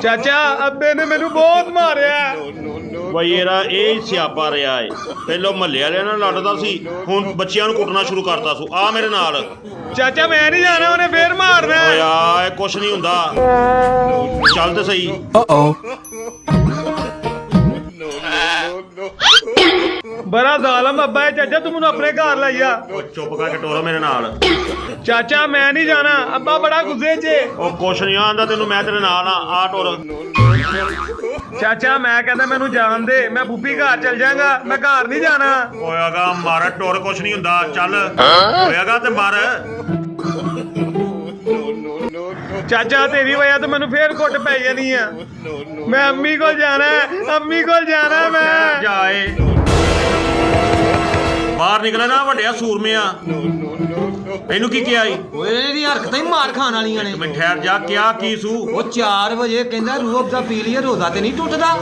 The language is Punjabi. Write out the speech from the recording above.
ਚਾਚਾ ਅੱਬੇ ਨੇ ਮੈਨੂੰ ਬਹੁਤ ਮਾਰਿਆ। ਬਈ ਇਹਦਾ ਇਹ ਸਿਆਪਾ ਰਿਹਾ ਏ। ਪਹਿਲੋਂ ਮਹੱਲੇ ਵਾਲਿਆਂ ਨਾਲ ਲੜਦਾ ਸੀ, ਹੁਣ ਬੱਚਿਆਂ ਨੂੰ ਕੁੱਟਣਾ ਸ਼ੁਰੂ ਕਰਤਾ ਸੂ। ਆ ਮੇਰੇ ਨਾਲ। ਚਾਚਾ ਮੈਂ ਨਹੀਂ ਜਾਣਾ, ਉਹਨੇ ਫੇਰ ਮਾਰਨਾ। ਓਏ ਆ ਕੁਛ ਨਹੀਂ ਹੁੰਦਾ, ਚੱਲ ਤੇ ਸਹੀ। ਬੜਾ ਜ਼ਾਲਮ ਅੱਬਾ ਹੈ ਚਾਚਾ, ਤੂੰ ਮੈਨੂੰ ਆਪਣੇ ਘਰ ਲੈ ਜਾ। ਉਹ ਚੁੱਪ ਕਰਕੇ ਟੋਰੋ ਮੇਰੇ ਨਾਲ। ਚਾਚਾ ਮੈਂ ਨਹੀਂ ਜਾਣਾ, ਅੱਬਾ ਬੜਾ ਗੁੱਸੇ 'ਚ। ਉਹ ਕੁਛ ਨਹੀਂ ਆਂਦਾ ਤੈਨੂੰ, ਮੈਂ ਤੇਰੇ ਨਾਲ ਆ ਟੋਰ। ਚਾਚਾ ਮੈਂ ਕਹਿੰਦਾ ਮੈਨੂੰ ਜਾਣ ਦੇ, ਮੈਂ ਬੁੱਬੀ ਘਰ ਚਲ ਜਾਵਾਂਗਾ, ਮੈਂ ਘਰ ਨਹੀਂ ਜਾਣਾ। ਹੋਇਆਗਾ ਮਾਰ ਟੋਰ, ਕੁਛ ਨਹੀਂ ਹੁੰਦਾ, ਚੱਲ ਹੋਇਆਗਾ ਤੇ ਮਾਰ। ਚਾਚਾ ਤੇਰੀ ਵਜ੍ਹਾ ਤੇ ਮੈਨੂੰ ਫੇਰ ਕੁੱਟ ਪੈ ਜਾਣੀ ਆ। ਮੈਂ ਅੰਮੀ ਕੋਲ ਜਾਣਾ, ਅੰਮੀ ਕੋਲ ਜਾਣਾ ਮੈਂ। ਜਾਏ ਬਾਹਰ ਨਿਕਲੇ ਨਾ, ਵੱਡਿਆ ਸੂਰਮਿਆ। ਇਹਨੂੰ ਕੀ ਕਿਹਾ ਈ? ਓਏ ਇਹਦੀ ਹਰਕਤਾਂ ਹੀ ਮਾਰ ਖਾਣ ਵਾਲੀਆਂ ਨੇ। ਮੈਂ ਠਹਿਰ ਜਾ, ਕਿਹਾ ਕੀ ਸੂ? ਉਹ 4 ਵਜੇ ਕਹਿੰਦਾ ਰੂਹ ਅਫਜ਼ਾ ਪੀ ਲਈਏ, ਰੋਜ਼ਾ ਤੇ ਨਹੀਂ ਟੁੱਟਦਾ।